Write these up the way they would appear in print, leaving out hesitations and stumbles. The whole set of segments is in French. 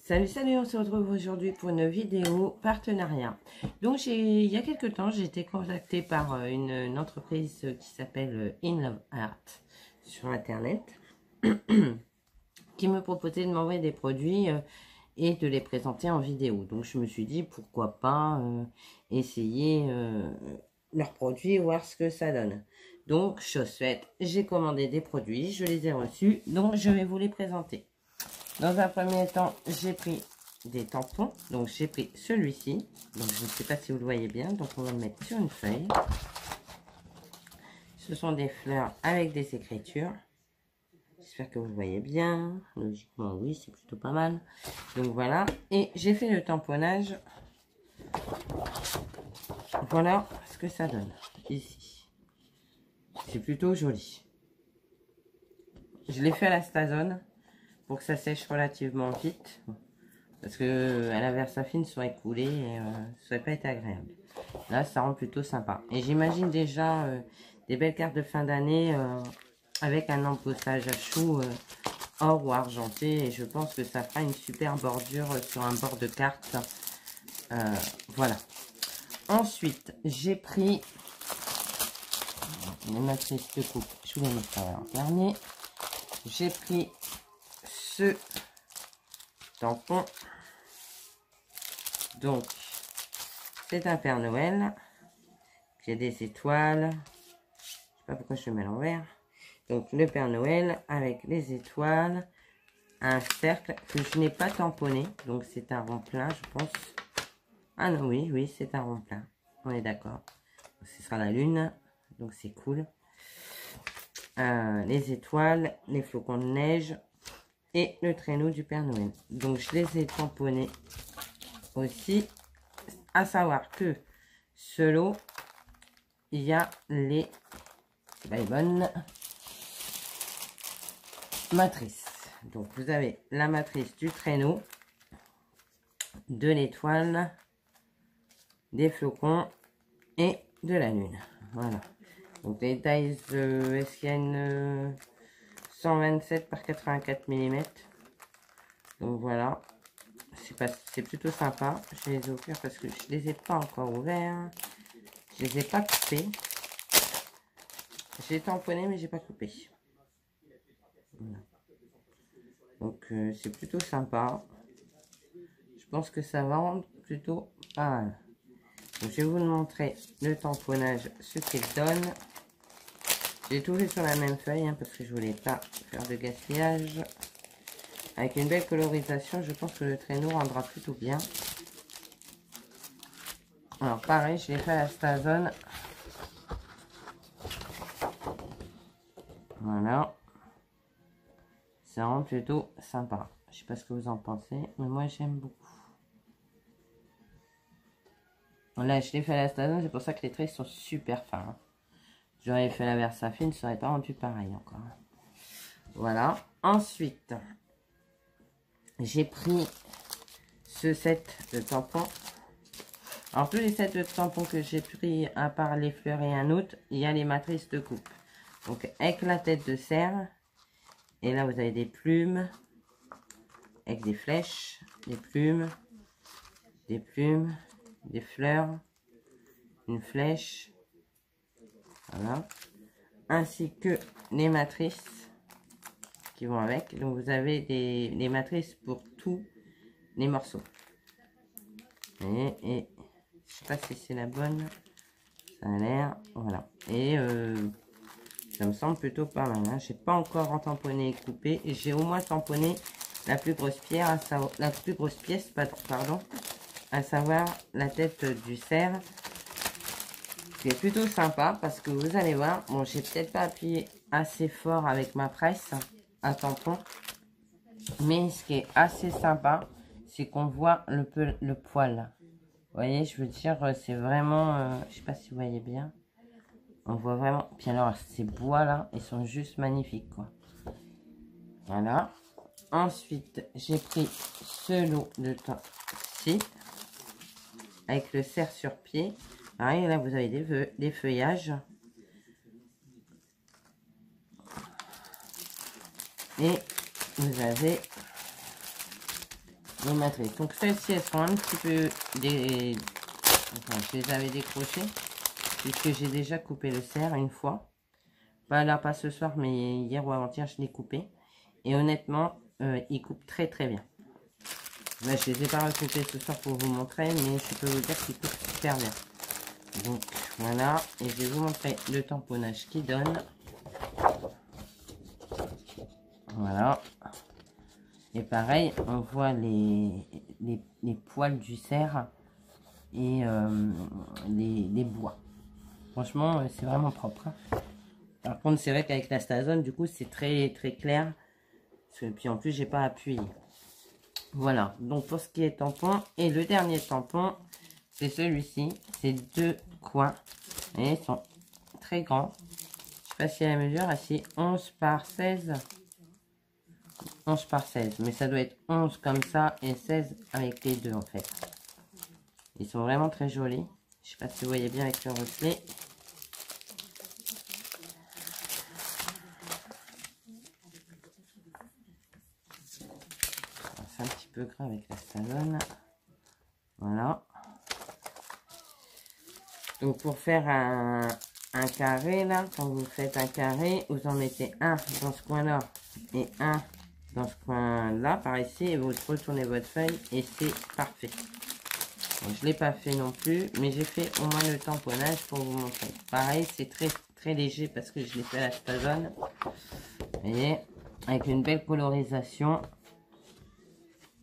Salut, on se retrouve aujourd'hui pour une vidéo partenariat. Donc il y a quelques temps, j'ai été contactée par une entreprise qui s'appelle In Love Art sur internet qui me proposait de m'envoyer des produits et de les présenter en vidéo. Donc je me suis dit pourquoi pas essayer leurs produits, voir ce que ça donne. Donc chose faite, j'ai commandé des produits, je les ai reçus, donc je vais vous les présenter. Dans un premier temps, j'ai pris des tampons. Donc, j'ai pris celui-ci. Donc, je ne sais pas si vous le voyez bien. Donc, on va le mettre sur une feuille. Ce sont des fleurs avec des écritures. J'espère que vous le voyez bien. Logiquement, oui, c'est plutôt pas mal. Donc, voilà. Et j'ai fait le tamponnage. Voilà ce que ça donne ici. C'est plutôt joli. Je l'ai fait à la Stazone pour que ça sèche relativement vite. Parce que à la Versafine serait coulé et ça aurait pas été agréable. Là, ça rend plutôt sympa. Et j'imagine déjà des belles cartes de fin d'année avec un embossage à choux or ou argenté. Et je pense que ça fera une super bordure sur un bord de carte. Voilà. Ensuite, j'ai pris les matrices de coupe. Je vous les mettrai en dernier. J'ai pris ce tampon. Donc, c'est un Père Noël. Il y a des étoiles. Je sais pas pourquoi je le mets à l'envers. Donc, le Père Noël avec les étoiles. Un cercle que je n'ai pas tamponné. Donc, c'est un rond plein, je pense. Ah non, oui, c'est un rond plein. On est d'accord. Ce sera la lune. Donc, c'est cool. Les étoiles, les flocons de neige et le traîneau du Père Noël. Donc, je les ai tamponnés aussi. À savoir que ce lot, il y a les bonnes matrices. Donc, vous avez la matrice du traîneau, de l'étoile, des flocons et de la lune. Voilà. Donc, les tailles SN 127 par 84 mm. Donc, voilà. C'est plutôt sympa. Je les ai ouverts parce que je les ai pas encore ouverts. Je les ai pas coupés. J'ai tamponné mais j'ai pas coupé. Voilà. Donc c'est plutôt sympa. Je pense que ça va rendre plutôt pas mal. Donc, je vais vous montrer le tamponnage, ce qu'il donne. J'ai tout fait sur la même feuille hein, parce que je voulais pas faire de gaspillage. Avec une belle colorisation, je pense que le traîneau rendra plutôt bien. Alors pareil, je l'ai fait à la Stazone. Voilà. Ça rend plutôt sympa. Je sais pas ce que vous en pensez, mais moi j'aime beaucoup. Là, je l'ai fait à la Stazone, c'est pour ça que les traits sont super fins. J'aurais fait la Versafine, ça aurait pas rendu pareil encore. Voilà. Ensuite, j'ai pris ce set de tampons. Alors, tous les sets de tampons que j'ai pris, à part les fleurs et un autre, il y a les matrices de coupe. Donc, avec la tête de cerf. Et là, vous avez des plumes. Avec des flèches, des plumes, des fleurs, une flèche. Voilà. Ainsi que les matrices qui vont avec. Donc, vous avez des matrices pour tous les morceaux. Et je sais pas si c'est la bonne. Ça a l'air. Voilà. Et ça me semble plutôt pas mal. Hein. J'ai pas encore en tamponné et coupé. Et j'ai au moins tamponné la plus grosse pierre, la plus grosse pièce, pardon, à savoir la tête du cerf. C'est plutôt sympa parce que vous allez voir, bon, j'ai peut-être pas appuyé assez fort avec ma presse à tampon, mais ce qui est assez sympa, c'est qu'on voit le poil. Vous voyez, je veux dire, c'est vraiment, je sais pas si vous voyez bien, on voit vraiment. Puis alors, ces bois là, ils sont juste magnifiques, quoi. Voilà. Ensuite, j'ai pris ce lot de temps-ci avec le cerf sur pied. Pareil, là, vous avez des feuillages. Et vous avez les matrices. Donc celles-ci, elles sont un petit peu des... Attends, je les avais décrochées puisque j'ai déjà coupé le cerf une fois. Bah là, pas ce soir, mais hier ou avant-hier, je l'ai coupé. Et honnêtement, il coupe très très bien. Là, je les ai pas recoupés ce soir pour vous montrer, mais je peux vous dire qu'il coupe super bien. Donc voilà, et je vais vous montrer le tamponnage qu'il donne. Voilà. Et pareil, on voit les poils du cerf et les bois. Franchement, c'est vraiment propre. Hein. Par contre, c'est vrai qu'avec la Stazone, du coup, c'est très très clair. Et puis en plus, j'ai pas appuyé. Voilà, donc pour ce qui est tampon, et le dernier tampon, c'est celui-ci. Ces deux coins. Et ils sont très grands. Je sais pas si à la mesure, là, c'est 11 par 16. 11 par 16, mais ça doit être 11 comme ça et 16 avec les deux en fait. Ils sont vraiment très jolis. Je sais pas si vous voyez bien avec le reflet. C'est un petit peu gras avec la Stazone. Voilà. Donc pour faire un carré là, quand vous faites un carré, vous en mettez un dans ce coin là et un dans ce coin là par ici et vous retournez votre feuille et c'est parfait. Bon, je l'ai pas fait non plus, mais j'ai fait au moins le tamponnage pour vous montrer. Pareil, c'est très très léger parce que je l'ai fait à la Stazone. Vous voyez, avec une belle colorisation.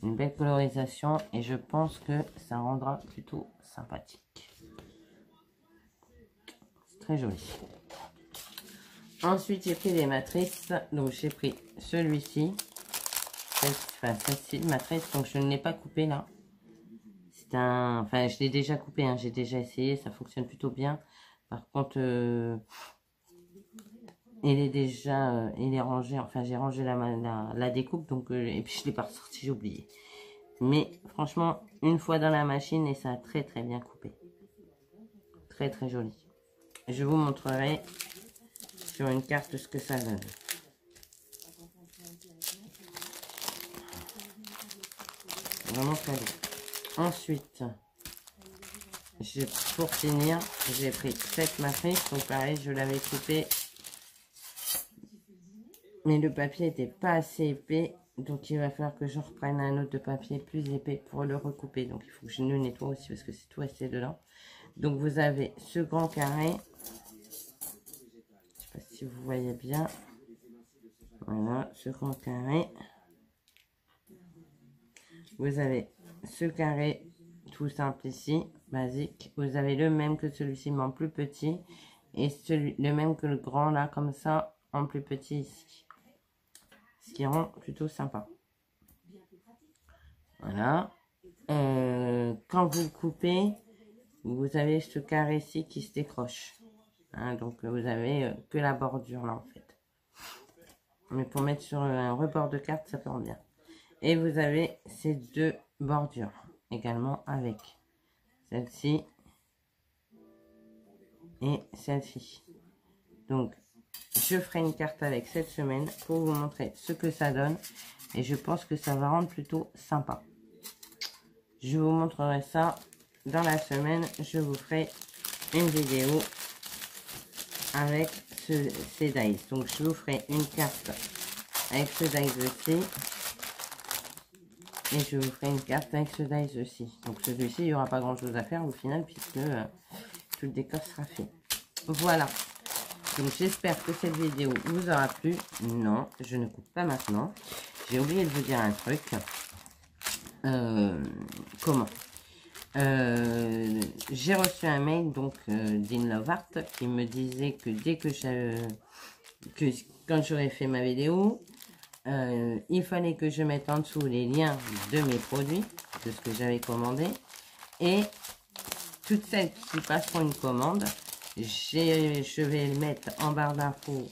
Une belle colorisation et je pense que ça rendra plutôt sympathique. C'est très joli. Ensuite, j'ai pris des matrices. Donc, j'ai pris celui-ci. Celle-ci, matrice. Donc, je ne l'ai pas coupé là. C'est un... Enfin, je l'ai déjà coupé. Hein, j'ai déjà essayé. Ça fonctionne plutôt bien. Par contre, il est déjà... il est rangé. Enfin, j'ai rangé la découpe. Donc, et puis, je ne l'ai pas ressorti. J'ai oublié. Mais franchement, une fois dans la machine et ça a très très bien coupé. Très très joli. Je vous montrerai sur une carte ce que ça donne. Vraiment très bien. Ensuite, pour finir, j'ai pris cette matrice. Donc pareil, je l'avais coupé. Mais le papier n'était pas assez épais. Donc il va falloir que je reprenne un autre de papier plus épais pour le recouper. Donc il faut que je le nettoie aussi parce que c'est tout resté dedans. Donc vous avez ce grand carré. Je sais pas si vous voyez bien. Voilà, ce grand carré. Vous avez ce carré tout simple ici, basique. Vous avez le même que celui-ci, mais en plus petit. Et le même que le grand là, comme ça, en plus petit ici. Ce qui rend plutôt sympa. Voilà. Quand vous le coupez, vous avez ce carré-ci qui se décroche. Hein, donc vous avez que la bordure là en fait. Mais pour mettre sur un rebord de carte, ça tombe bien. Et vous avez ces deux bordures également avec celle-ci et celle-ci. Donc je ferai une carte avec cette semaine pour vous montrer ce que ça donne. Et je pense que ça va rendre plutôt sympa. Je vous montrerai ça dans la semaine. Je vous ferai une vidéo avec ces dies. Donc je vous ferai une carte avec ce dies aussi. Et je vous ferai une carte avec ce dies aussi. Donc celui-ci, il n'y aura pas grand chose à faire au final puisque tout le décor sera fait. Voilà. Donc j'espère que cette vidéo vous aura plu. Non, je ne coupe pas maintenant. J'ai oublié de vous dire un truc. Comment j'ai reçu un mail donc d'InLoveArt qui me disait que dès que quand j'aurais fait ma vidéo, il fallait que je mette en dessous les liens de mes produits, de ce que j'avais commandé, et toutes celles qui passeront une commande, je vais mettre en barre d'infos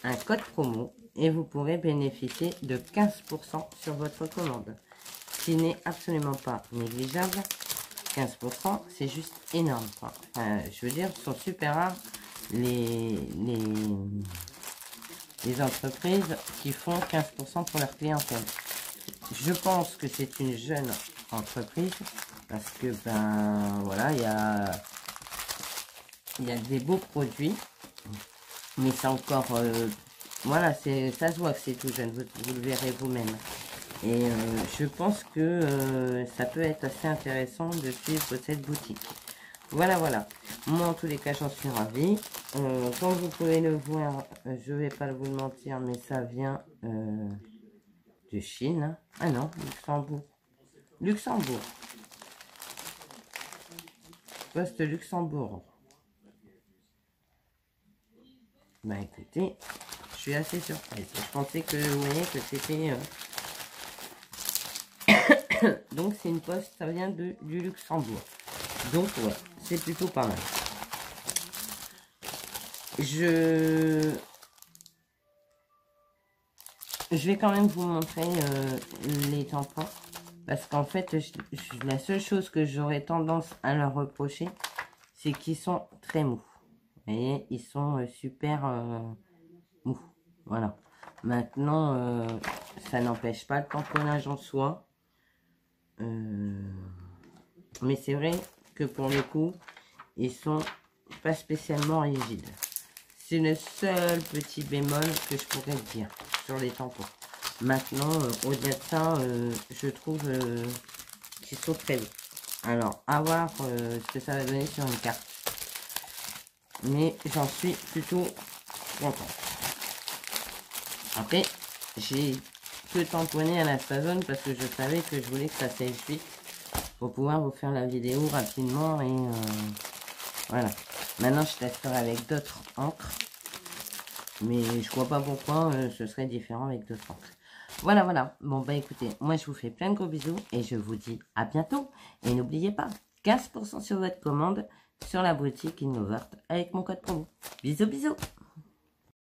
un code promo et vous pourrez bénéficier de 15% sur votre commande, ce qui n'est absolument pas négligeable. 15%, c'est juste énorme, quoi. Enfin, je veux dire, ce sont super rares les entreprises qui font 15% pour leur clientèle. Je pense que c'est une jeune entreprise parce que ben voilà, il y a des beaux produits, mais c'est encore voilà, ça se voit que c'est tout jeune, vous le verrez vous-même. Et je pense que ça peut être assez intéressant de suivre cette boutique. Voilà, voilà. Moi, en tous les cas, j'en suis ravie. Comme vous pouvez le voir, je vais pas vous le mentir, mais ça vient de Chine. Ah non, Luxembourg. Luxembourg. Poste Luxembourg. Bah écoutez, je suis assez surprise. Je pensais que, vous voyez, que c'était... Donc c'est une poste, ça vient du Luxembourg. Donc ouais, c'est plutôt pas mal. Je vais quand même vous montrer les tampons. Parce qu'en fait, la seule chose que j'aurais tendance à leur reprocher, c'est qu'ils sont très mous. Vous voyez, ils sont super mous. Voilà. Maintenant, ça n'empêche pas le tamponnage en soi. Mais c'est vrai que pour le coup, ils sont pas spécialement rigides. C'est le seul petit bémol que je pourrais dire sur les tampons. Maintenant, au-delà de ça, je trouve qu'ils sont très beaux. Alors, à voir ce que ça va donner sur une carte. Mais j'en suis plutôt content. Après, j'ai peu tamponné à la Spazone parce que je savais que je voulais que ça sèche vite pour pouvoir vous faire la vidéo rapidement. Et voilà. Maintenant, je testerai avec d'autres encres. Mais je vois pas pourquoi ce serait différent avec d'autres encres. Voilà, voilà. Bon, bah écoutez, moi je vous fais plein de gros bisous et je vous dis à bientôt. Et n'oubliez pas, 15% sur votre commande sur la boutique Innovart avec mon code promo. Bisous, bisous.